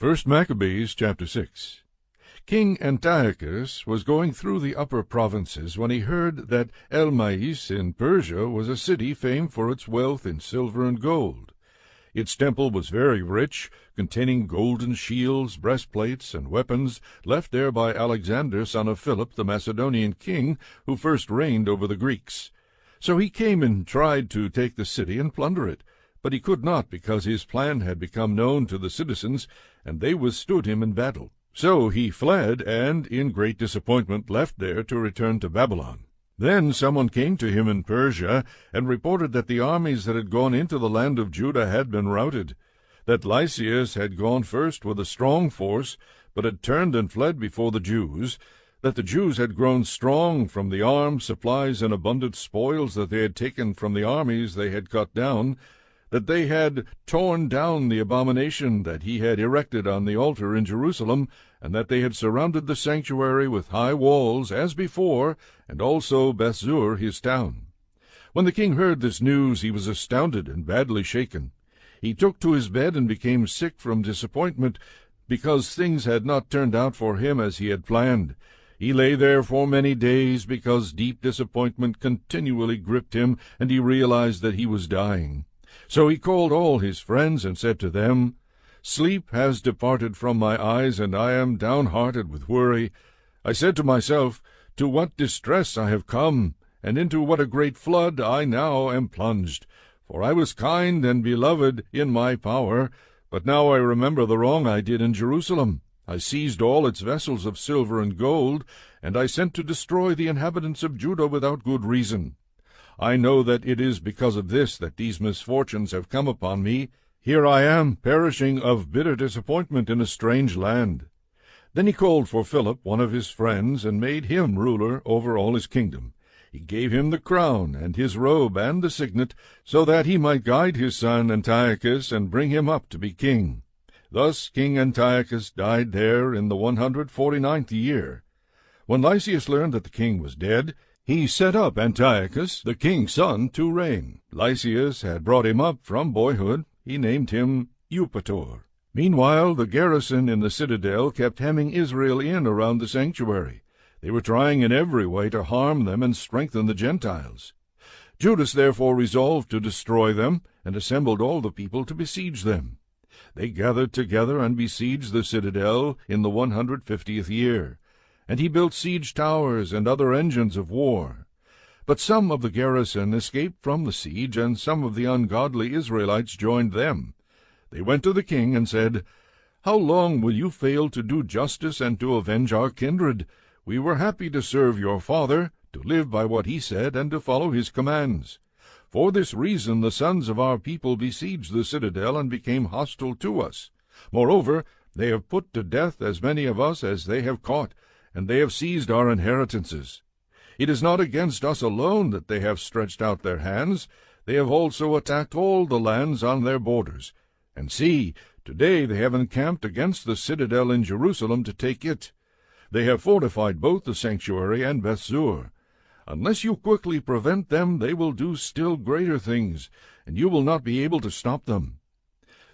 1 Maccabees chapter 6. King Antiochus was going through the upper provinces when he heard that Elmais in Persia was a city famed for its wealth in silver and gold. Its temple was very rich, containing golden shields, breastplates, and weapons left there by Alexander, son of Philip, the Macedonian king, who first reigned over the Greeks. So he came and tried to take the city and plunder it. But he could not, because his plan had become known to the citizens, and they withstood him in battle. So he fled, and in great disappointment left there to return to Babylon. Then someone came to him in Persia, and reported that the armies that had gone into the land of Judah had been routed, that Lysias had gone first with a strong force, but had turned and fled before the Jews, that the Jews had grown strong from the arms, supplies, and abundant spoils that they had taken from the armies they had cut down, that they had torn down the abomination that he had erected on the altar in Jerusalem, and that they had surrounded the sanctuary with high walls, as before, and also Bethzur his town. When the king heard this news, he was astounded and badly shaken. He took to his bed and became sick from disappointment, because things had not turned out for him as he had planned. He lay there for many days, because deep disappointment continually gripped him, and he realized that he was dying. So he called all his friends and said to them, "Sleep has departed from my eyes, and I am downhearted with worry. I said to myself, to what distress I have come, and into what a great flood I now am plunged. For I was kind and beloved in my power, but now I remember the wrong I did in Jerusalem. I seized all its vessels of silver and gold, and I sent to destroy the inhabitants of Judah without good reason. I know that it is because of this that these misfortunes have come upon me. Here I am, perishing of bitter disappointment in a strange land." Then he called for Philip, one of his friends, and made him ruler over all his kingdom. He gave him the crown and his robe and the signet, so that he might guide his son Antiochus and bring him up to be king. Thus King Antiochus died there in the 149th year. When Lysias learned that the king was dead, he set up Antiochus, the king's son, to reign. Lysias had brought him up from boyhood. He named him Eupator. Meanwhile, the garrison in the citadel kept hemming Israel in around the sanctuary. They were trying in every way to harm them and strengthen the Gentiles. Judas therefore resolved to destroy them, and assembled all the people to besiege them. They gathered together and besieged the citadel in the 150th year. And he built siege towers and other engines of war. But some of the garrison escaped from the siege, and some of the ungodly Israelites joined them. They went to the king and said, "How long will you fail to do justice and to avenge our kindred? We were happy to serve your father, to live by what he said, and to follow his commands. For this reason the sons of our people besieged the citadel and became hostile to us. Moreover, they have put to death as many of us as they have caught, and they have seized our inheritances. It is not against us alone that they have stretched out their hands. They have also attacked all the lands on their borders. And see, today they have encamped against the citadel in Jerusalem to take it. They have fortified both the sanctuary and Bethzur. Unless you quickly prevent them, they will do still greater things, and you will not be able to stop them."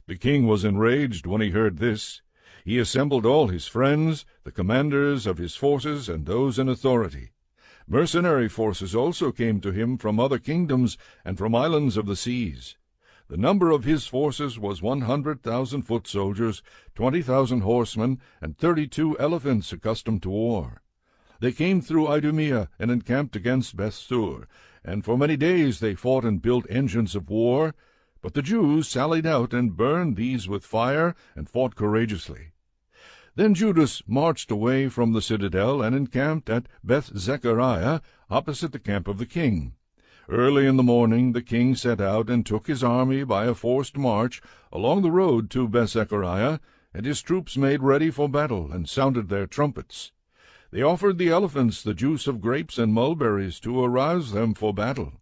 The king was enraged when he heard this. He assembled all his friends, the commanders of his forces, and those in authority. Mercenary forces also came to him from other kingdoms and from islands of the seas. The number of his forces was 100,000 foot soldiers, 20,000 horsemen, and 32 elephants accustomed to war. They came through Idumea and encamped against Bethzur, and for many days they fought and built engines of war. But the Jews sallied out and burned these with fire and fought courageously. Then Judas marched away from the citadel and encamped at Beth-Zechariah, opposite the camp of the king. Early in the morning the king set out and took his army by a forced march along the road to Beth-Zechariah, and his troops made ready for battle and sounded their trumpets. They offered the elephants the juice of grapes and mulberries to arouse them for battle.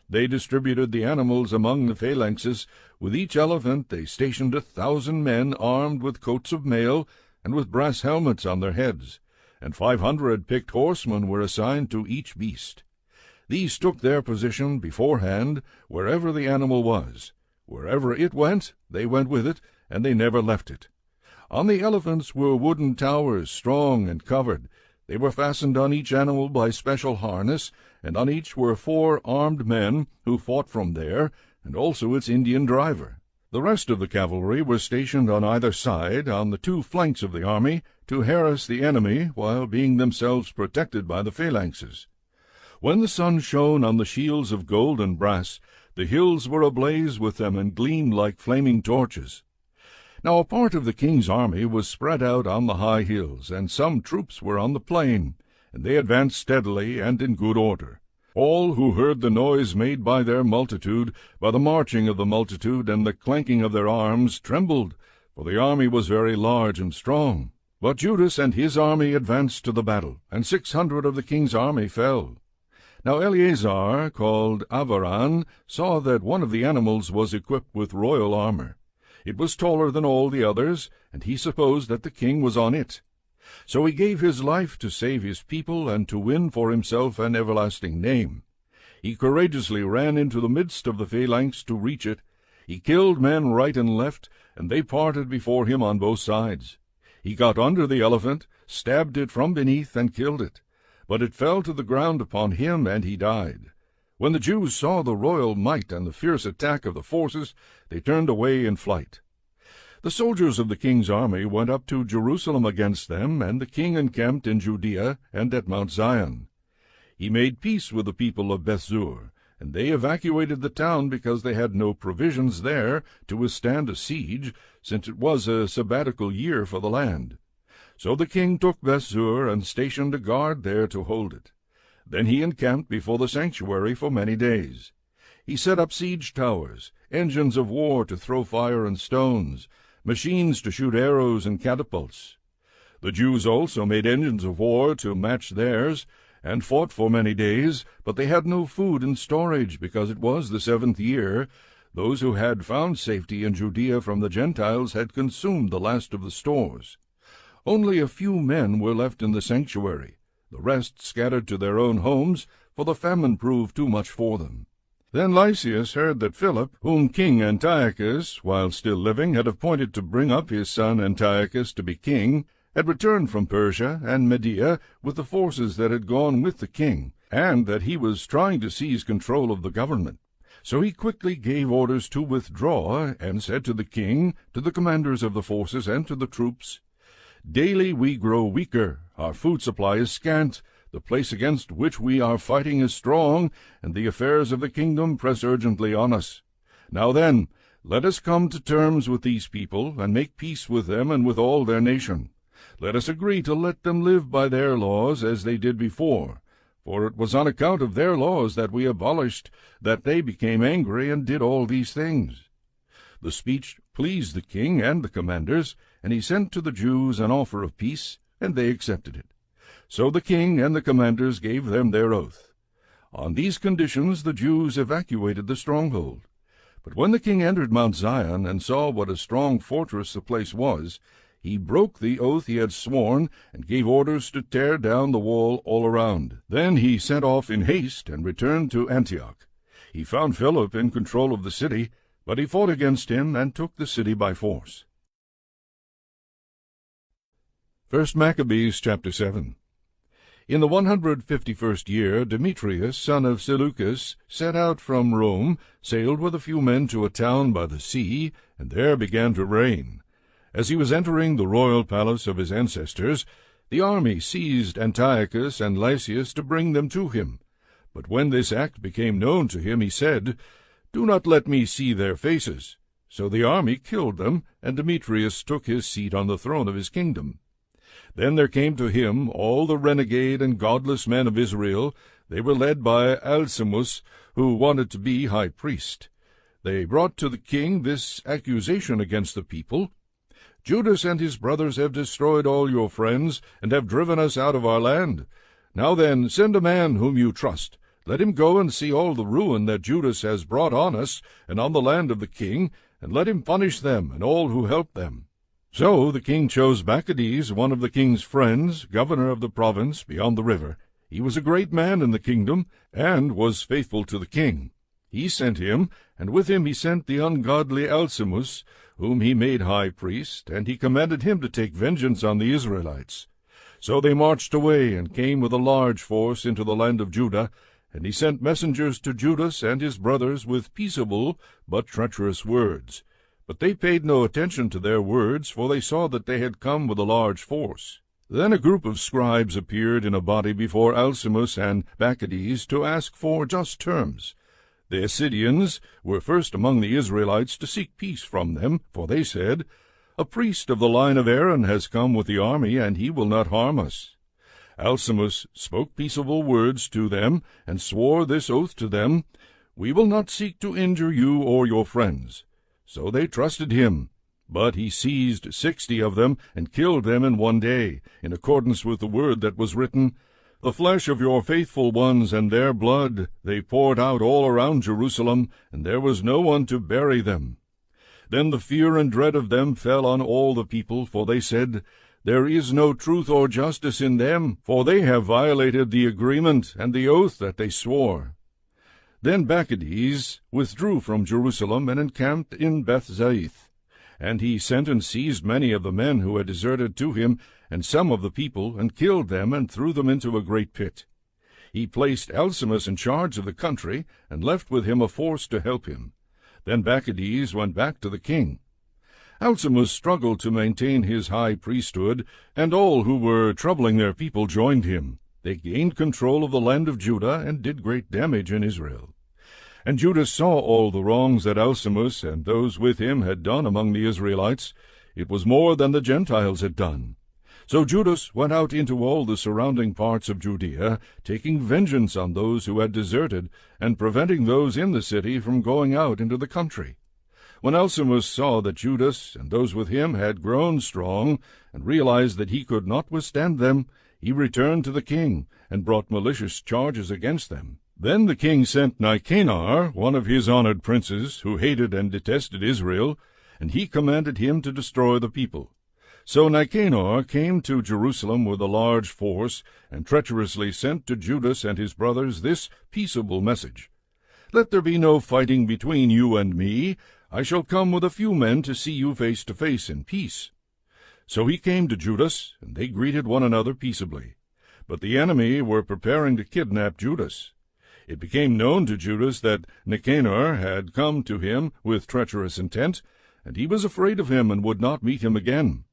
They distributed the animals among the phalanxes. With each elephant they stationed 1,000 men armed with coats of mail and with brass helmets on their heads, and 500 picked horsemen were assigned to each beast. These took their position beforehand wherever the animal was. Wherever it went, they went with it, and they never left it. On the elephants were wooden towers, strong and covered. They were fastened on each animal by special harness, and on each were 4 armed men who fought from there, and also its Indian driver. The rest of the cavalry were stationed on either side, on the 2 flanks of the army, to harass the enemy, while being themselves protected by the phalanxes. When the sun shone on the shields of gold and brass, the hills were ablaze with them and gleamed like flaming torches. Now a part of the king's army was spread out on the high hills, and some troops were on the plain, and they advanced steadily and in good order. All who heard the noise made by their multitude, by the marching of the multitude and the clanking of their arms, trembled, for the army was very large and strong. But Judas and his army advanced to the battle, and 600 of the king's army fell. Now Eleazar, called Avaran, saw that one of the animals was equipped with royal armor. It was taller than all the others, and he supposed that the king was on it. So he gave his life to save his people and to win for himself an everlasting name. He courageously ran into the midst of the phalanx to reach it. He killed men right and left, and they parted before him on both sides. He got under the elephant, stabbed it from beneath, and killed it. But it fell to the ground upon him, and he died. When the Jews saw the royal might and the fierce attack of the forces, they turned away in flight. The soldiers of the king's army went up to Jerusalem against them, and the king encamped in Judea and at Mount Zion. He made peace with the people of Bethzur, and they evacuated the town because they had no provisions there to withstand a siege, since it was a sabbatical year for the land. So the king took Bethzur and stationed a guard there to hold it. Then he encamped before the sanctuary for many days. He set up siege towers, engines of war to throw fire and stones, machines to shoot arrows and catapults. The Jews also made engines of war to match theirs, and fought for many days, but they had no food in storage, because it was the 7th year. Those who had found safety in Judea from the Gentiles had consumed the last of the stores. Only a few men were left in the sanctuary. The rest scattered to their own homes, for the famine proved too much for them. Then Lysias heard that Philip, whom King Antiochus, while still living, had appointed to bring up his son Antiochus to be king, had returned from Persia and Media with the forces that had gone with the king, and that he was trying to seize control of the government. So he quickly gave orders to withdraw, and said to the king, to the commanders of the forces, and to the troops, "Daily we grow weaker, our food supply is scant, the place against which we are fighting is strong, and the affairs of the kingdom press urgently on us. Now then, let us come to terms with these people, and make peace with them and with all their nation. Let us agree to let them live by their laws as they did before, for it was on account of their laws that we abolished, that they became angry and did all these things." The speech pleased the king and the commanders, and he sent to the Jews an offer of peace, and they accepted it. So the king and the commanders gave them their oath. On these conditions the Jews evacuated the stronghold. But when the king entered Mount Zion and saw what a strong fortress the place was, he broke the oath he had sworn, and gave orders to tear down the wall all around. Then he set off in haste and returned to Antioch. He found Philip in control of the city, but he fought against him and took the city by force. 1 Maccabees chapter 7. In the 151st year, Demetrius, son of Seleucus, set out from Rome, sailed with a few men to a town by the sea, and there began to reign. As he was entering the royal palace of his ancestors, the army seized Antiochus and Lysias to bring them to him. But when this act became known to him, he said, "Do not let me see their faces." So the army killed them, and Demetrius took his seat on the throne of his kingdom. Then there came to him all the renegade and godless men of Israel. They were led by Alcimus, who wanted to be high priest. They brought to the king this accusation against the people: "Judas and his brothers have destroyed all your friends, and have driven us out of our land. Now then, send a man whom you trust. Let him go and see all the ruin that Judas has brought on us and on the land of the king, and let him punish them and all who help them." So the king chose Maccabees, one of the king's friends, governor of the province beyond the river. He was a great man in the kingdom, and was faithful to the king. He sent him, and with him he sent the ungodly Alcimus, whom he made high priest, and he commanded him to take vengeance on the Israelites. So they marched away, and came with a large force into the land of Judah, and he sent messengers to Judas and his brothers with peaceable but treacherous words. But they paid no attention to their words, for they saw that they had come with a large force. Then a group of scribes appeared in a body before Alcimus and Maccabees to ask for just terms. The Assyrians were first among the Israelites to seek peace from them, for they said, "A priest of the line of Aaron has come with the army, and he will not harm us." Alcimus spoke peaceable words to them, and swore this oath to them, "We will not seek to injure you or your friends." So they trusted him. But he seized 60 of them, and killed them in one day, in accordance with the word that was written, "The flesh of your faithful ones and their blood they poured out all around Jerusalem, and there was no one to bury them." Then the fear and dread of them fell on all the people, for they said, "There is no truth or justice in them, for they have violated the agreement and the oath that they swore." Then Maccabees withdrew from Jerusalem and encamped in Bethzaith. And he sent and seized many of the men who had deserted to him, and some of the people, and killed them, and threw them into a great pit. He placed Alcimus in charge of the country, and left with him a force to help him. Then Maccabees went back to the king. Alcimus struggled to maintain his high priesthood, and all who were troubling their people joined him. They gained control of the land of Judah, and did great damage in Israel. And Judah saw all the wrongs that Alcimus and those with him had done among the Israelites. It was more than the Gentiles had done. So Judas went out into all the surrounding parts of Judea, taking vengeance on those who had deserted, and preventing those in the city from going out into the country. When Alcimus saw that Judas and those with him had grown strong, and realized that he could not withstand them, he returned to the king, and brought malicious charges against them. Then the king sent Nicanor, one of his honored princes, who hated and detested Israel, and he commanded him to destroy the people. So Nicanor came to Jerusalem with a large force, and treacherously sent to Judas and his brothers this peaceable message, "Let there be no fighting between you and me. I shall come with a few men to see you face to face in peace." So he came to Judas, and they greeted one another peaceably. But the enemy were preparing to kidnap Judas. It became known to Judas that Nicanor had come to him with treacherous intent, and he was afraid of him and would not meet him again.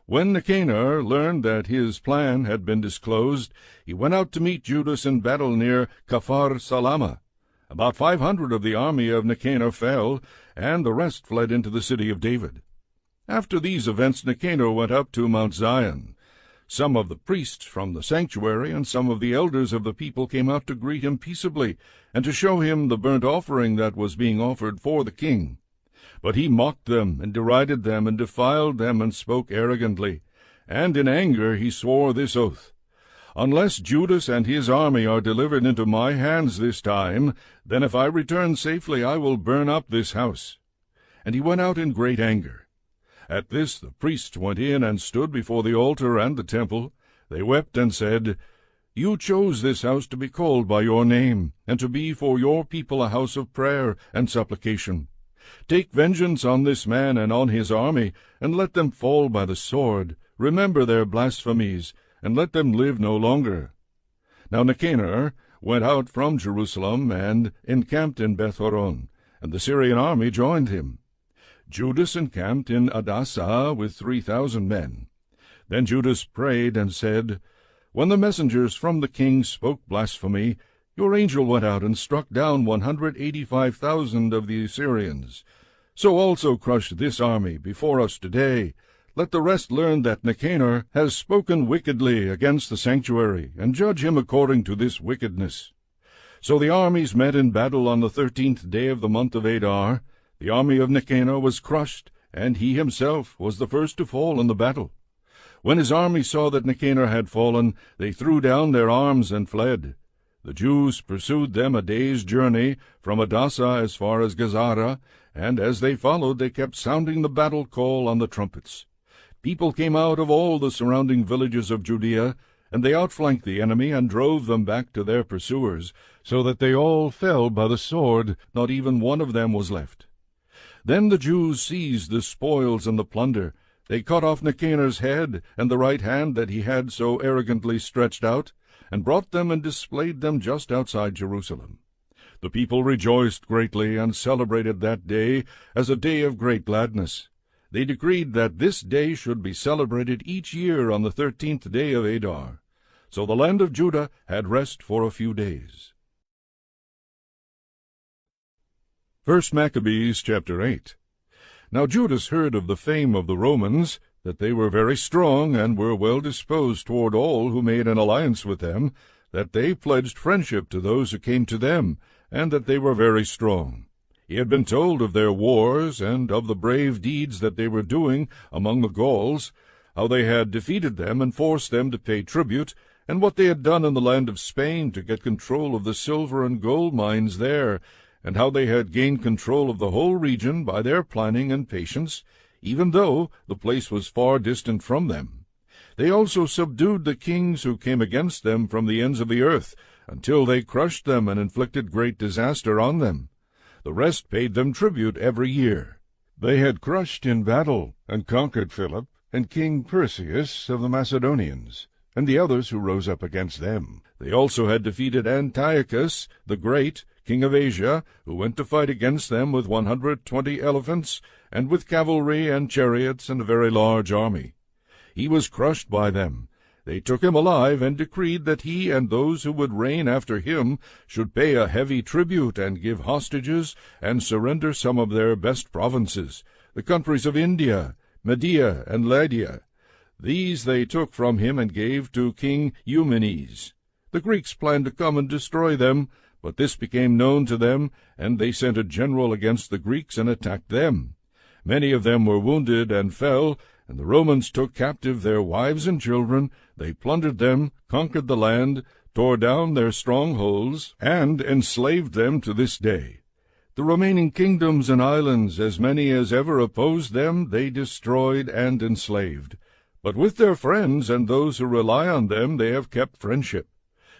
When Nicanor learned that his plan had been disclosed, he went out to meet Judas in battle near Kaphar Salama. About 500 of the army of Nicanor fell, and the rest fled into the city of David. After these events Nicanor went up to Mount Zion. Some of the priests from the sanctuary and some of the elders of the people came out to greet him peaceably, and to show him the burnt offering that was being offered for the king. But he mocked them, and derided them, and defiled them, and spoke arrogantly. And in anger he swore this oath, "Unless Judas and his army are delivered into my hands this time, then if I return safely I will burn up this house." And he went out in great anger. At this the priests went in and stood before the altar and the temple. They wept and said, "You chose this house to be called by your name, and to be for your people a house of prayer and supplication. Take vengeance on this man and on his army, and let them fall by the sword. Remember their blasphemies, and let them live no longer." Now Nicanor went out from Jerusalem and encamped in Beth-horon, and the Syrian army joined him. Judas encamped in Adasa with 3,000 men. Then Judas prayed and said, "When the messengers from the king spoke blasphemy, your angel went out and struck down 185,000 of the Assyrians. So also crush this army before us today. Let the rest learn that Nicanor has spoken wickedly against the sanctuary, and judge him according to this wickedness." So the armies met in battle on the 13th day of the month of Adar. The army of Nicanor was crushed, and he himself was the first to fall in the battle. When his army saw that Nicanor had fallen, they threw down their arms and fled. The Jews pursued them a day's journey from Adasa as far as Gazara, and as they followed they kept sounding the battle call on the trumpets. People came out of all the surrounding villages of Judea, and they outflanked the enemy and drove them back to their pursuers, so that they all fell by the sword, not even one of them was left. Then the Jews seized the spoils and the plunder. They cut off Nicanor's head and the right hand that he had so arrogantly stretched out, and brought them and displayed them just outside Jerusalem. The people rejoiced greatly and celebrated that day as a day of great gladness. They decreed that this day should be celebrated each year on the 13th day of Adar. So the land of Judah had rest for a few days. 1 Maccabees chapter 8. Now Judas heard of the fame of the Romans, that they were very strong and were well disposed toward all who made an alliance with them, that they pledged friendship to those who came to them, and that they were very strong. He had been told of their wars, and of the brave deeds that they were doing among the Gauls, how they had defeated them and forced them to pay tribute, and what they had done in the land of Spain to get control of the silver and gold mines there, and how they had gained control of the whole region by their planning and patience, even though the place was far distant from them. They also subdued the kings who came against them from the ends of the earth, until they crushed them and inflicted great disaster on them. The rest paid them tribute every year. They had crushed in battle and conquered Philip and King Perseus of the Macedonians, and the others who rose up against them. They also had defeated Antiochus the Great, king of Asia, who went to fight against them with 120 elephants, and with cavalry and chariots and a very large army. He was crushed by them. They took him alive, and decreed that he and those who would reign after him should pay a heavy tribute, and give hostages, and surrender some of their best provinces, the countries of India, Media, and Lydia. These they took from him and gave to King Eumenes. The Greeks planned to come and destroy them, but this became known to them, and they sent a general against the Greeks and attacked them. Many of them were wounded and fell, and the Romans took captive their wives and children. They plundered them, conquered the land, tore down their strongholds, and enslaved them to this day. The remaining kingdoms and islands, as many as ever opposed them, they destroyed and enslaved. But with their friends and those who rely on them they have kept friendship.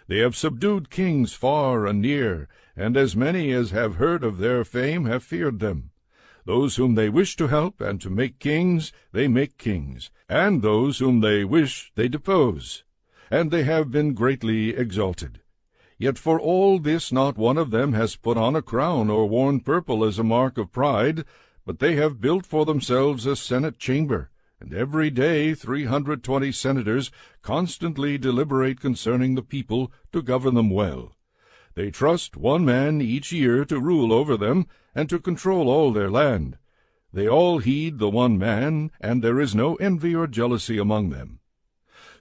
They have subdued kings far and near, and as many as have heard of their fame have feared them. Those whom they wish to help and to make kings, they make kings, and those whom they wish they depose. And they have been greatly exalted. Yet for all this not one of them has put on a crown or worn purple as a mark of pride, but they have built for themselves a senate chamber, and every day 320 senators constantly deliberate concerning the people to govern them well. They trust one man each year to rule over them, and to control all their land. They all heed the one man, and there is no envy or jealousy among them.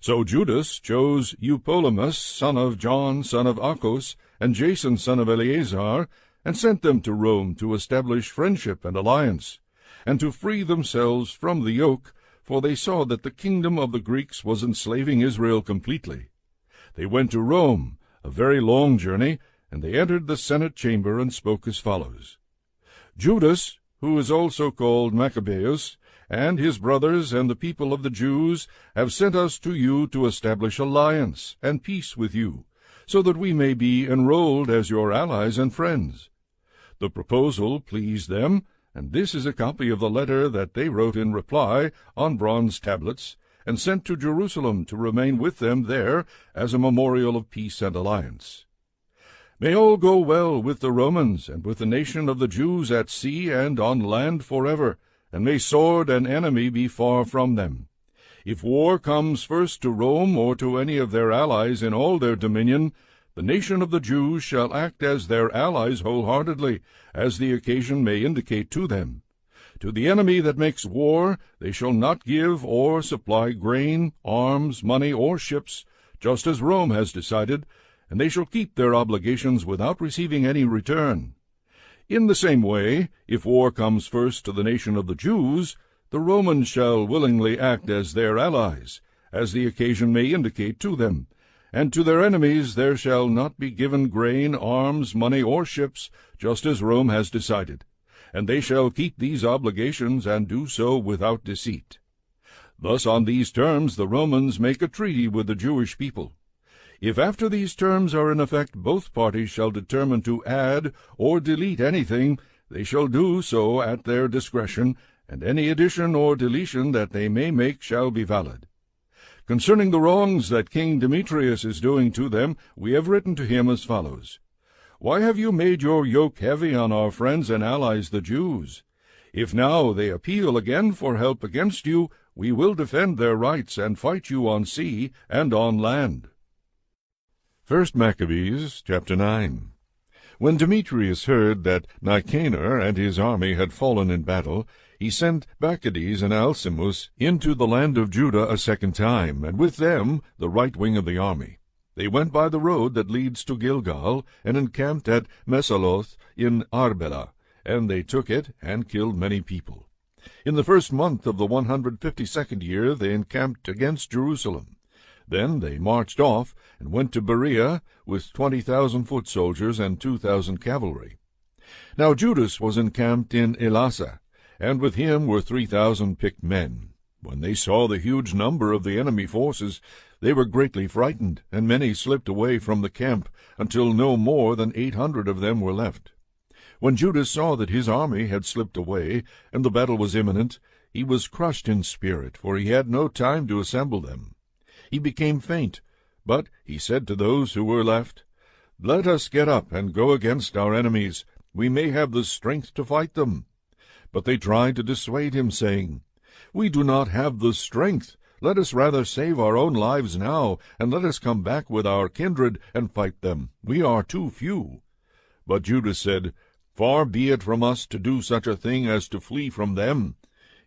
So Judas chose Eupolemus, son of John, son of Achos, and Jason, son of Eleazar, and sent them to Rome to establish friendship and alliance, and to free themselves from the yoke, for they saw that the kingdom of the Greeks was enslaving Israel completely. They went to Rome, a very long journey, and they entered the Senate chamber and spoke as follows. Judas, who is also called Maccabeus, and his brothers and the people of the Jews have sent us to you to establish alliance and peace with you, so that we may be enrolled as your allies and friends. The proposal pleased them, and this is a copy of the letter that they wrote in reply on bronze tablets, and sent to Jerusalem to remain with them there as a memorial of peace and alliance. May all go well with the Romans and with the nation of the Jews at sea and on land forever, and may sword and enemy be far from them. If war comes first to Rome or to any of their allies in all their dominion, the nation of the Jews shall act as their allies wholeheartedly, as the occasion may indicate to them. To the enemy that makes war they shall not give or supply grain, arms, money, or ships, just as Rome has decided, and they shall keep their obligations without receiving any return. In the same way, if war comes first to the nation of the Jews, the Romans shall willingly act as their allies, as the occasion may indicate to them, and to their enemies there shall not be given grain, arms, money, or ships, just as Rome has decided, and they shall keep these obligations and do so without deceit. Thus on these terms the Romans make a treaty with the Jewish people. If after these terms are in effect both parties shall determine to add or delete anything, They shall do so at their discretion, and any addition or deletion that they may make shall be valid. Concerning the wrongs that King Demetrius is doing to them, we have written to him as follows. Why have you made your yoke heavy on our friends and allies the Jews? If now they appeal again for help against you, we will defend their rights and fight you on sea and on land. 1 Maccabees chapter 9. When Demetrius heard that Nicanor and his army had fallen in battle, he sent Bacchides and Alcimus into the land of Judah a second time, and with them the right wing of the army. They went by the road that leads to Gilgal, and encamped at Mesaloth in Arbela, and they took it, and killed many people. In the first month of the 152nd year they encamped against Jerusalem. Then they marched off, and went to Berea with 20,000 foot soldiers and 2,000 cavalry. Now Judas was encamped in Elasa, and with him were 3,000 picked men. When they saw the huge number of the enemy forces, they were greatly frightened, and many slipped away from the camp, until no more than 800 of them were left. When Judas saw that his army had slipped away, and the battle was imminent, he was crushed in spirit, for he had no time to assemble them. He became faint, but he said to those who were left, Let us get up and go against our enemies. We may have the strength to fight them. But they tried to dissuade him, saying, We do not have the strength. Let us rather save our own lives now, and let us come back with our kindred and fight them. We are too few. But Judas said, Far be it from us to do such a thing as to flee from them.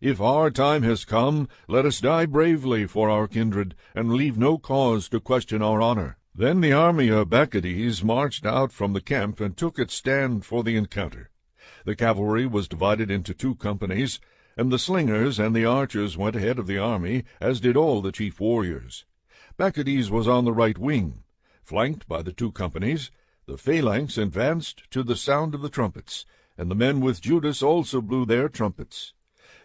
If our time has come, let us die bravely for our kindred, and leave no cause to question our honor. Then the army of Bacchides marched out from the camp, and took its stand for the encounter. The cavalry was divided into 2 companies, and the slingers and the archers went ahead of the army, as did all the chief warriors. Bacchides was on the right wing. Flanked by the 2 companies, the phalanx advanced to the sound of the trumpets, and the men with Judas also blew their trumpets.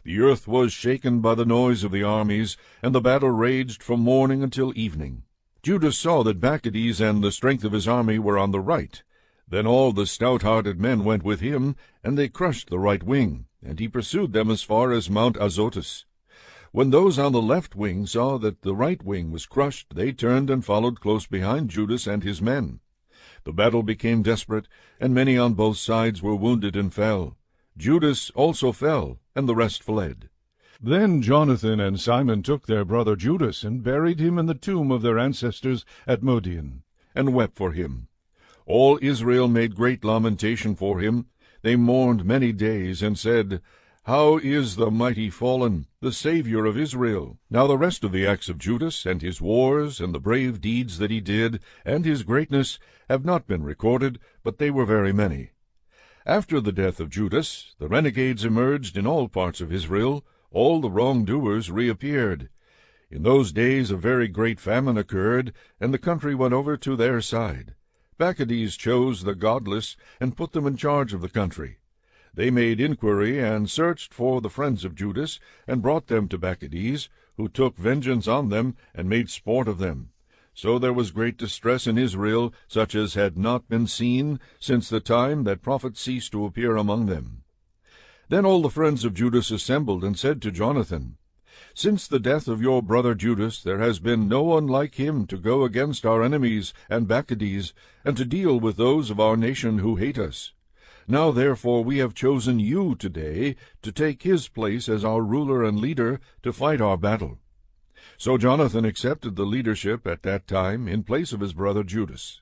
The earth was shaken by the noise of the armies, and the battle raged from morning until evening. Judas saw that Bacchides and the strength of his army were on the right. Then all the stout-hearted men went with him, and they crushed the right wing, and he pursued them as far as Mount Azotus. When those on the left wing saw that the right wing was crushed, they turned and followed close behind Judas and his men. The battle became desperate, and many on both sides were wounded and fell. Judas also fell, and the rest fled. Then Jonathan and Simon took their brother Judas, and buried him in the tomb of their ancestors at Modian, and wept for him. All Israel made great lamentation for him. They mourned many days, and said, How is the mighty fallen, the Saviour of Israel? Now the rest of the acts of Judas, and his wars, and the brave deeds that he did, and his greatness, have not been recorded, but they were very many. After the death of Judas, the renegades emerged in all parts of Israel. All the wrongdoers reappeared. In those days a very great famine occurred, and the country went over to their side. Bacchides chose the godless, and put them in charge of the country. They made inquiry, and searched for the friends of Judas, and brought them to Bacchides, who took vengeance on them, and made sport of them. So there was great distress in Israel, such as had not been seen since the time that prophets ceased to appear among them. Then all the friends of Judas assembled, and said to Jonathan, Since the death of your brother Judas, there has been no one like him to go against our enemies and Bacchides, and to deal with those of our nation who hate us. Now therefore we have chosen you today to take his place as our ruler and leader to fight our battle. So Jonathan accepted the leadership at that time in place of his brother Judas.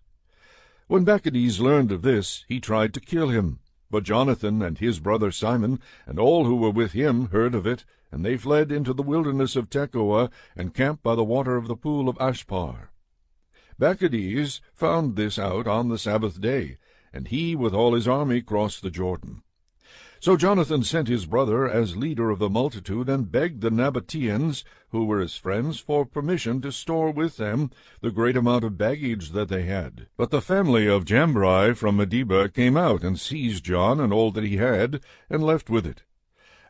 When Bacchides learned of this, he tried to kill him. But Jonathan and his brother Simon and all who were with him heard of it, and they fled into the wilderness of Tekoa, and camped by the water of the pool of Ashpar. Bacchides found this out on the Sabbath day, and he with all his army crossed the Jordan. So Jonathan sent his brother as leader of the multitude, and begged the Nabateans, who were his friends, for permission to store with them the great amount of baggage that they had. But the family of Jambri from Medeba came out, and seized John and all that he had, and left with it.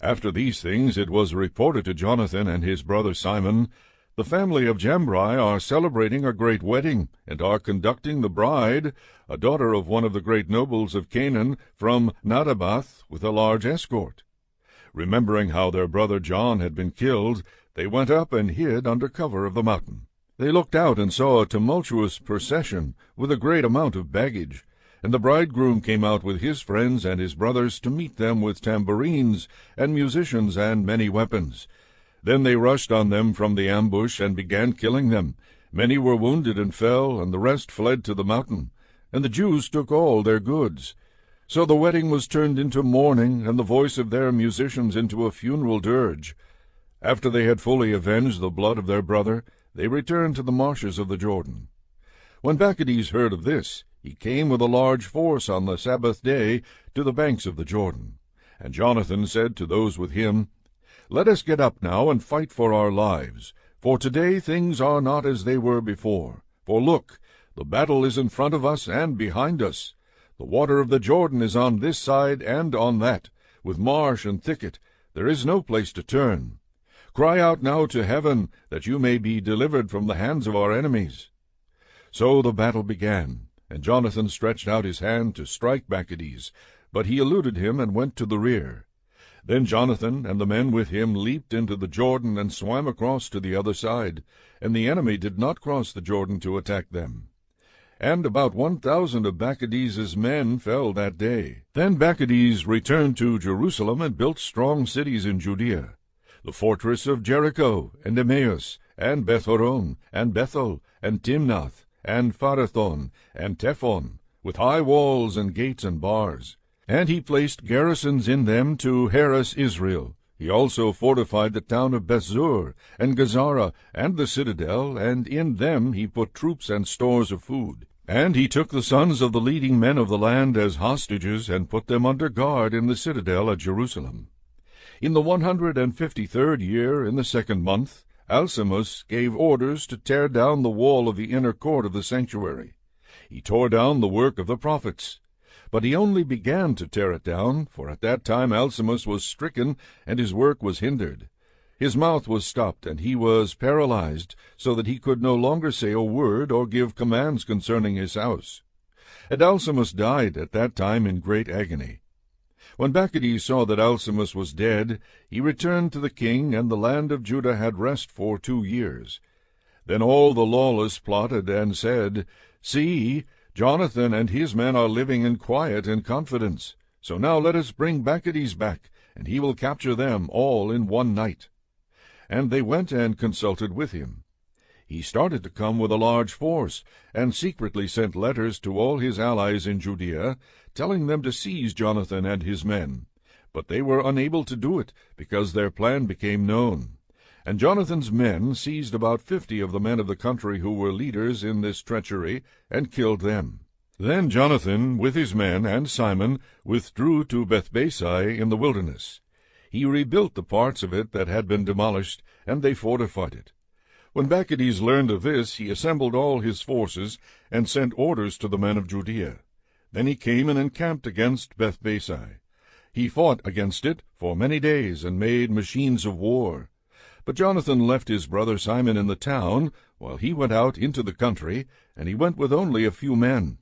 After these things it was reported to Jonathan and his brother Simon, The family of Jambri are celebrating a great wedding, and are conducting the bride, a daughter of one of the great nobles of Canaan, from Nadabath, with a large escort. Remembering how their brother John had been killed, they went up and hid under cover of the mountain. They looked out and saw a tumultuous procession with a great amount of baggage, and the bridegroom came out with his friends and his brothers to meet them with tambourines and musicians and many weapons. Then they rushed on them from the ambush and began killing them. Many were wounded and fell, and the rest fled to the mountain, and the Jews took all their goods. So the wedding was turned into mourning, and the voice of their musicians into a funeral dirge. After they had fully avenged the blood of their brother, they returned to the marshes of the Jordan. When Maccabees heard of this, he came with a large force on the Sabbath day to the banks of the Jordan. And Jonathan said to those with him, "Let us get up now and fight for our lives, for today things are not as they were before. For look, the battle is in front of us and behind us. The water of the Jordan is on this side and on that, with marsh and thicket. There is no place to turn. Cry out now to heaven, that you may be delivered from the hands of our enemies." So the battle began, and Jonathan stretched out his hand to strike Maccabees, but he eluded him and went to the rear. Then Jonathan and the men with him leaped into the Jordan and swam across to the other side, and the enemy did not cross the Jordan to attack them. And about 1,000 of Maccabees' men fell that day. Then Maccabees returned to Jerusalem and built strong cities in Judea, the fortress of Jericho, and Emmaus, and Bethhoron, and Bethel, and Timnath, and Pharathon, and Tephon, with high walls and gates and bars. And he placed garrisons in them to harass Israel. He also fortified the town of Bethzur, and Gazara, and the citadel, and in them he put troops and stores of food. And he took the sons of the leading men of the land as hostages, and put them under guard in the citadel at Jerusalem. In the 153rd year, in the 2nd month, Alcimus gave orders to tear down the wall of the inner court of the sanctuary. He tore down the work of the prophets. But he only began to tear it down, for at that time Alcimus was stricken, and his work was hindered. His mouth was stopped, and he was paralyzed, so that he could no longer say a word or give commands concerning his house. And Alcimus died at that time in great agony. When Maccabees saw that Alcimus was dead, he returned to the king, and the land of Judah had rest for 2 years. Then all the lawless plotted and said, "See, Jonathan and his men are living in quiet and confidence. So now let us bring Maccabees back, and he will capture them all in one night." And they went and consulted with him. He started to come with a large force, and secretly sent letters to all his allies in Judea, telling them to seize Jonathan and his men. But they were unable to do it, because their plan became known. And Jonathan's men seized about 50 of the men of the country who were leaders in this treachery, and killed them. Then Jonathan, with his men, and Simon, withdrew to Bethbasi in the wilderness. He rebuilt the parts of it that had been demolished, and they fortified it. When Maccabees learned of this, he assembled all his forces, and sent orders to the men of Judea. Then he came and encamped against Bethbasi. He fought against it for many days, and made machines of war. But Jonathan left his brother Simon in the town, while he went out into the country, and he went with only a few men.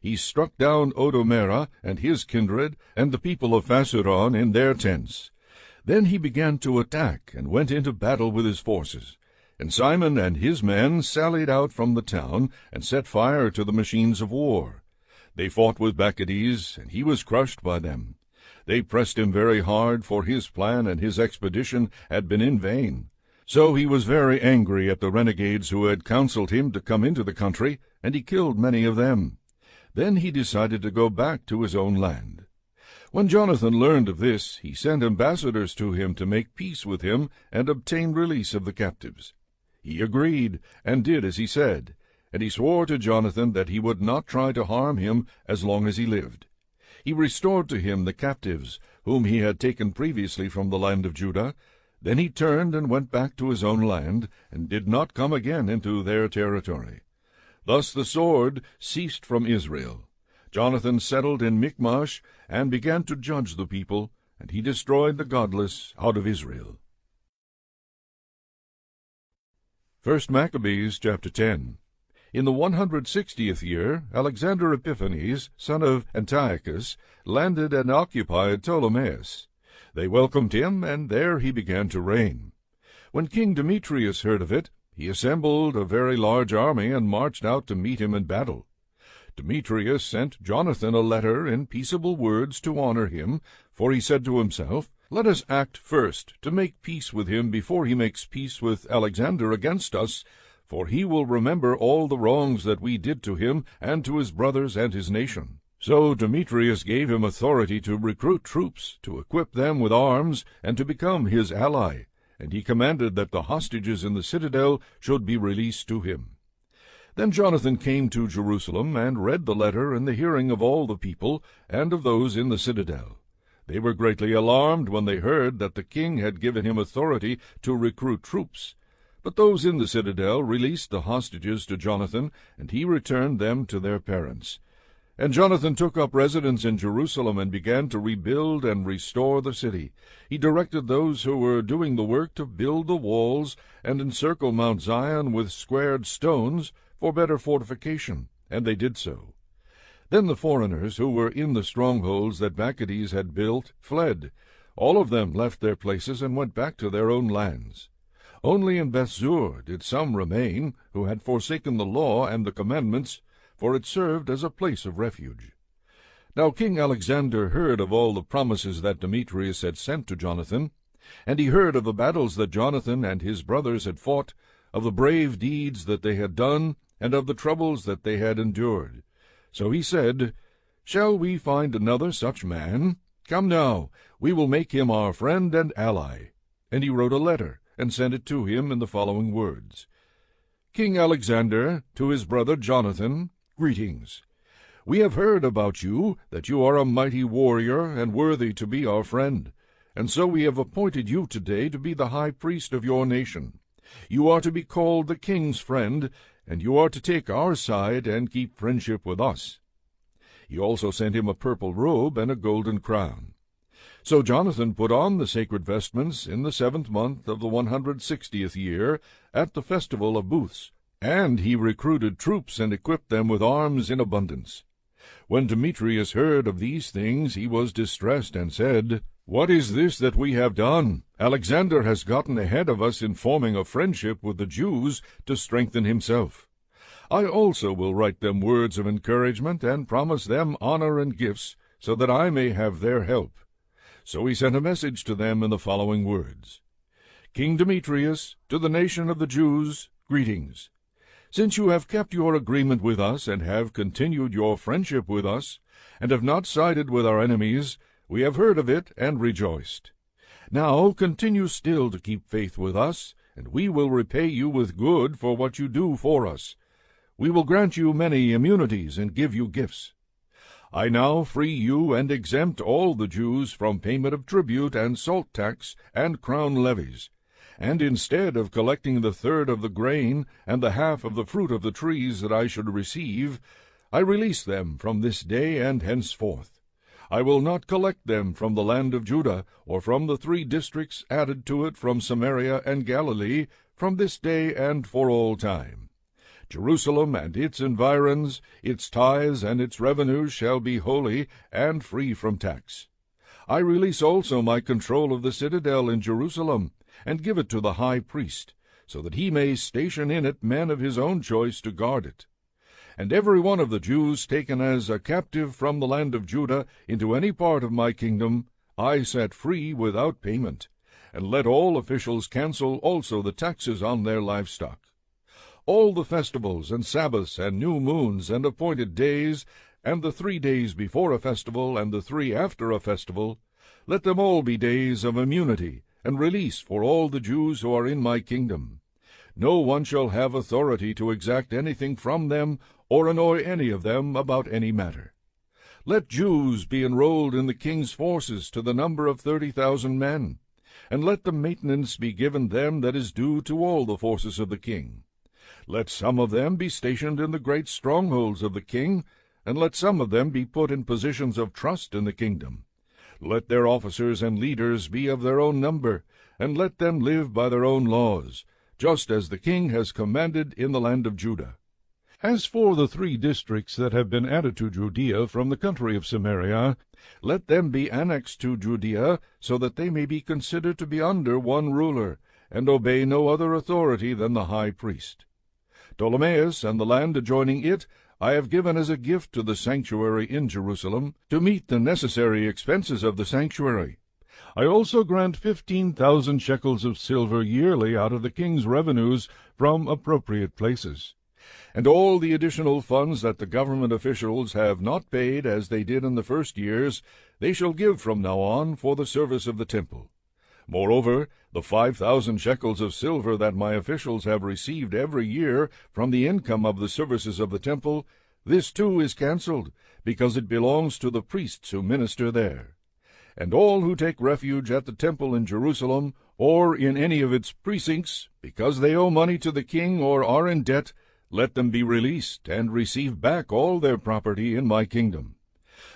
He struck down Odomera and his kindred, and the people of Phaseron in their tents. Then he began to attack, and went into battle with his forces. And Simon and his men sallied out from the town, and set fire to the machines of war. They fought with Maccabees, and he was crushed by them. They pressed him very hard, for his plan and his expedition had been in vain. So he was very angry at the renegades who had counseled him to come into the country, and he killed many of them. Then he decided to go back to his own land. When Jonathan learned of this, he sent ambassadors to him to make peace with him and obtain release of the captives. He agreed, and did as he said, and he swore to Jonathan that he would not try to harm him as long as he lived. He restored to him the captives, whom he had taken previously from the land of Judah. Then he turned and went back to his own land, and did not come again into their territory. Thus the sword ceased from Israel. Jonathan settled in Michmash, and began to judge the people, and he destroyed the godless out of Israel. 1 Maccabees chapter 10. In the 160th year, Alexander Epiphanes, son of Antiochus, landed and occupied Ptolemais. They welcomed him, and there he began to reign. When King Demetrius heard of it, he assembled a very large army and marched out to meet him in battle. Demetrius sent Jonathan a letter in peaceable words to honor him, for he said to himself, "Let us act first to make peace with him before he makes peace with Alexander against us, for he will remember all the wrongs that we did to him and to his brothers and his nation." So Demetrius gave him authority to recruit troops, to equip them with arms, and to become his ally, and he commanded that the hostages in the citadel should be released to him. Then Jonathan came to Jerusalem, and read the letter in the hearing of all the people, and of those in the citadel. They were greatly alarmed when they heard that the king had given him authority to recruit troops. But those in the citadel released the hostages to Jonathan, and he returned them to their parents. And Jonathan took up residence in Jerusalem and began to rebuild and restore the city. He directed those who were doing the work to build the walls and encircle Mount Zion with squared stones for better fortification, and they did so. Then the foreigners who were in the strongholds that Maccabees had built fled. All of them left their places and went back to their own lands. Only in Bethzur did some remain, who had forsaken the law and the commandments, for it served as a place of refuge. Now King Alexander heard of all the promises that Demetrius had sent to Jonathan, and he heard of the battles that Jonathan and his brothers had fought, of the brave deeds that they had done, and of the troubles that they had endured. So he said, "Shall we find another such man? Come now, we will make him our friend and ally." And he wrote a letter, and sent it to him in the following words: King Alexander, to his brother Jonathan, greetings. We have heard about you, that you are a mighty warrior and worthy to be our friend, and so we have appointed you today to be the high priest of your nation. You are to be called the king's friend, and you are to take our side and keep friendship with us. He also sent him a purple robe and a golden crown. So Jonathan put on the sacred vestments in the 7th month of the 160th year, at the festival of booths, and he recruited troops and equipped them with arms in abundance. When Demetrius heard of these things, he was distressed, and said, "What is this that we have done? Alexander has gotten ahead of us in forming a friendship with the Jews to strengthen himself. I also will write them words of encouragement, and promise them honor and gifts, so that I may have their help." So he sent a message to them in the following words: King Demetrius, to the nation of the Jews, greetings. Since you have kept your agreement with us, and have continued your friendship with us, and have not sided with our enemies, we have heard of it and rejoiced. Now continue still to keep faith with us, and we will repay you with good for what you do for us. We will grant you many immunities and give you gifts. I now free you and exempt all the Jews from payment of tribute and salt tax and crown levies. And instead of collecting the third of the grain and the half of the fruit of the trees that I should receive, I release them from this day and henceforth. I will not collect them from the land of Judah, or from the 3 districts added to it from Samaria and Galilee, from this day and for all time. Jerusalem and its environs, its tithes and its revenues shall be holy and free from tax. I release also my control of the citadel in Jerusalem, and give it to the high priest, so that he may station in it men of his own choice to guard it. And every one of the Jews taken as a captive from the land of Judah into any part of my kingdom, I set free without payment, and let all officials cancel also the taxes on their livestock. All the festivals and Sabbaths and new moons and appointed days, and the 3 days before a festival and the 3 after a festival, let them all be days of immunity and release for all the Jews who are in my kingdom. No one shall have authority to exact anything from them or annoy any of them about any matter. Let Jews be enrolled in the king's forces to the number of 30,000 men, and let the maintenance be given them that is due to all the forces of the king. Let some of them be stationed in the great strongholds of the king, and let some of them be put in positions of trust in the kingdom. Let their officers and leaders be of their own number, and let them live by their own laws, just as the king has commanded in the land of Judah. As for the 3 districts that have been added to Judea from the country of Samaria, let them be annexed to Judea, so that they may be considered to be under one ruler, and obey no other authority than the high priest. Ptolemais and the land adjoining it I have given as a gift to the sanctuary in Jerusalem, to meet the necessary expenses of the sanctuary. I also grant 15,000 shekels of silver yearly out of the king's revenues from appropriate places. And all the additional funds that the government officials have not paid as they did in the first years, they shall give from now on for the service of the temple. Moreover, the 5,000 shekels of silver that my officials have received every year from the income of the services of the temple, this too is cancelled, because it belongs to the priests who minister there. And all who take refuge at the temple in Jerusalem, or in any of its precincts, because they owe money to the king or are in debt, let them be released, and receive back all their property in my kingdom.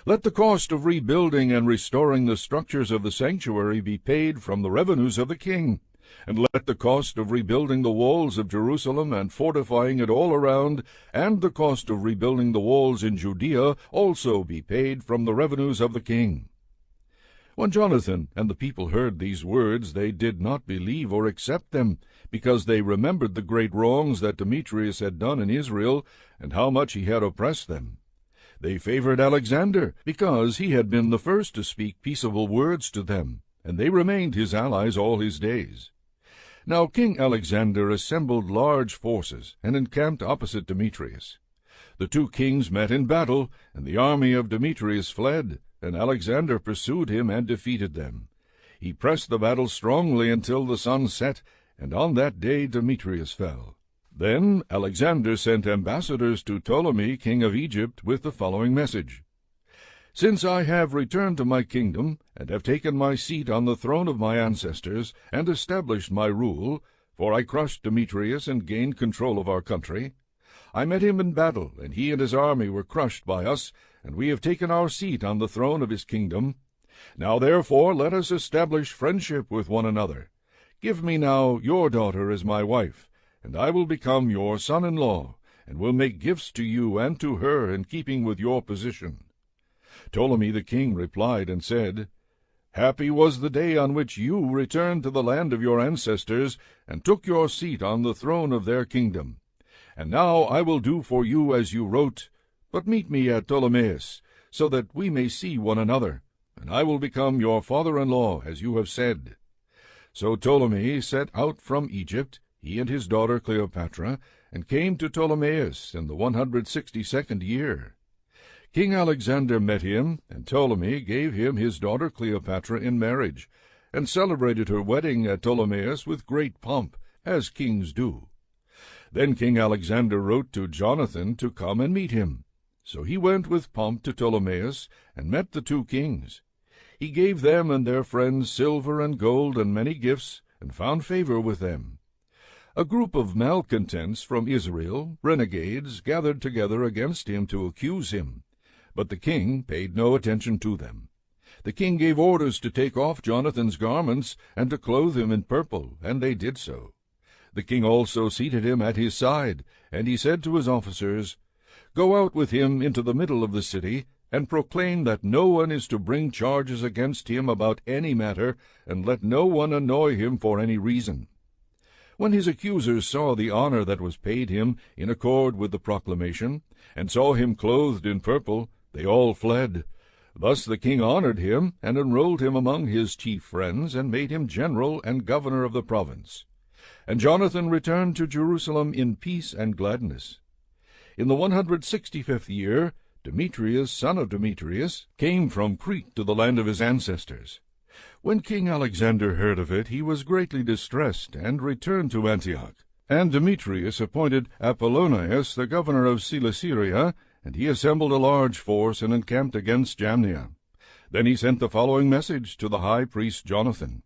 Let the cost of rebuilding and restoring the structures of the sanctuary be paid from the revenues of the king, and let the cost of rebuilding the walls of Jerusalem and fortifying it all around, and the cost of rebuilding the walls in Judea also be paid from the revenues of the king. When Jonathan and the people heard these words, they did not believe or accept them, because they remembered the great wrongs that Demetrius had done in Israel, and how much he had oppressed them. They favored Alexander, because he had been the first to speak peaceable words to them, and they remained his allies all his days. Now King Alexander assembled large forces, and encamped opposite Demetrius. The 2 kings met in battle, and the army of Demetrius fled, and Alexander pursued him and defeated them. He pressed the battle strongly until the sun set, and on that day Demetrius fell. Then Alexander sent ambassadors to Ptolemy, king of Egypt, with the following message. Since I have returned to my kingdom, and have taken my seat on the throne of my ancestors, and established my rule, for I crushed Demetrius and gained control of our country, I met him in battle, and he and his army were crushed by us, and we have taken our seat on the throne of his kingdom. Now therefore let us establish friendship with one another. Give me now your daughter as my wife, and I will become your son-in-law, and will make gifts to you and to her in keeping with your position. Ptolemy the king replied and said, Happy was the day on which you returned to the land of your ancestors, and took your seat on the throne of their kingdom. And now I will do for you as you wrote, but meet me at Ptolemais, so that we may see one another, and I will become your father-in-law, as you have said. So Ptolemy set out from Egypt, he and his daughter Cleopatra, and came to Ptolemais in the 162nd year. King Alexander met him, and Ptolemy gave him his daughter Cleopatra in marriage, and celebrated her wedding at Ptolemais with great pomp, as kings do. Then King Alexander wrote to Jonathan to come and meet him. So he went with pomp to Ptolemais, and met the 2 kings. He gave them and their friends silver and gold and many gifts, and found favor with them. A group of malcontents from Israel, renegades, gathered together against him to accuse him. But the king paid no attention to them. The king gave orders to take off Jonathan's garments, and to clothe him in purple, and they did so. The king also seated him at his side, and he said to his officers, Go out with him into the middle of the city, and proclaim that no one is to bring charges against him about any matter, and let no one annoy him for any reason. When his accusers saw the honor that was paid him in accord with the proclamation, and saw him clothed in purple, they all fled. Thus the king honored him, and enrolled him among his chief friends, and made him general and governor of the province. And Jonathan returned to Jerusalem in peace and gladness. In the 165th year, Demetrius, son of Demetrius, came from Crete to the land of his ancestors. When King Alexander heard of it, he was greatly distressed, and returned to Antioch. And Demetrius appointed Apollonius the governor of Celesyria, and he assembled a large force and encamped against Jamnia. Then he sent the following message to the high priest Jonathan.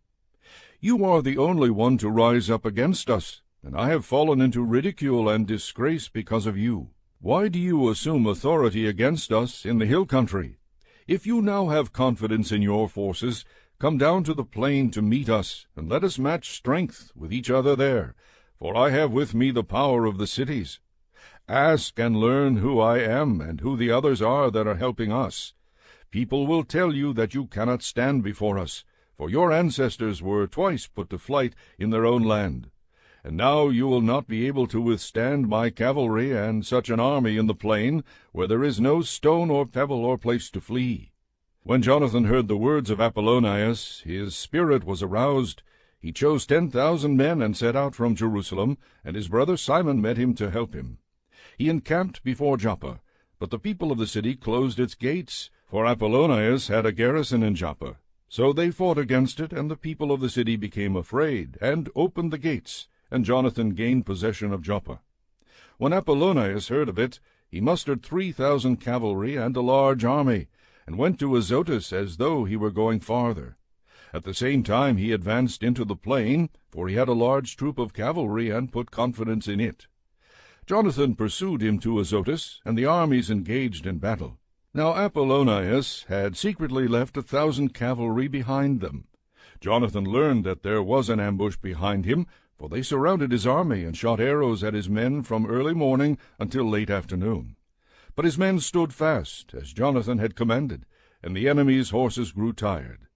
You are the only one to rise up against us, and I have fallen into ridicule and disgrace because of you. Why do you assume authority against us in the hill country? If you now have confidence in your forces, come down to the plain to meet us, and let us match strength with each other there. for I have with me the power of the cities. Ask and learn who I am and who the others are that are helping us. People will tell you that you cannot stand before us, for your ancestors were twice put to flight in their own land. And now you will not be able to withstand my cavalry and such an army in the plain, where there is no stone or pebble or place to flee. When Jonathan heard the words of Apollonius, his spirit was aroused. He chose 10,000 men and set out from Jerusalem, and his brother Simon met him to help him. He encamped before Joppa, but the people of the city closed its gates, for Apollonius had a garrison in Joppa. So they fought against it, and the people of the city became afraid, and opened the gates, and Jonathan gained possession of Joppa. When Apollonius heard of it, he mustered 3,000 cavalry and a large army, and went to Azotus as though he were going farther. At the same time he advanced into the plain, for he had a large troop of cavalry, and put confidence in it. Jonathan pursued him to Azotus, and the armies engaged in battle. Now Apollonius had secretly left 1,000 cavalry behind them. Jonathan learned that there was an ambush behind him, for they surrounded his army and shot arrows at his men from early morning until late afternoon. But his men stood fast, as Jonathan had commanded, and the enemy's horses grew tired.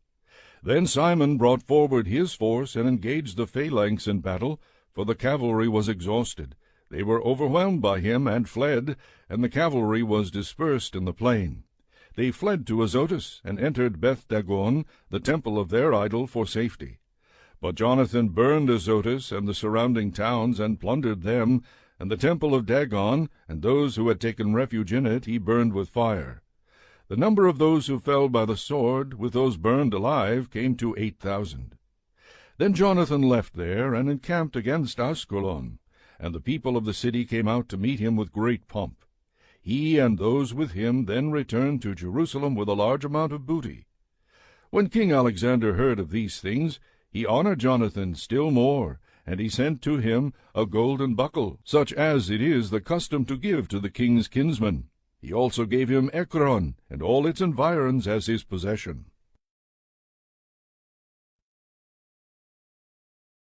Then Simon brought forward his force and engaged the phalanx in battle, for the cavalry was exhausted. They were overwhelmed by him and fled, and the cavalry was dispersed in the plain. They fled to Azotus and entered Beth-dagon, the temple of their idol, for safety. But Jonathan burned Azotus and the surrounding towns, and plundered them, and the temple of Dagon, and those who had taken refuge in it, he burned with fire. The number of those who fell by the sword, with those burned alive, came to 8,000. Then Jonathan left there, and encamped against Askelon, and the people of the city came out to meet him with great pomp. He and those with him then returned to Jerusalem with a large amount of booty. When King Alexander heard of these things, he honored Jonathan still more, and he sent to him a golden buckle, such as it is the custom to give to the king's kinsmen. He also gave him Ekron and all its environs as his possession.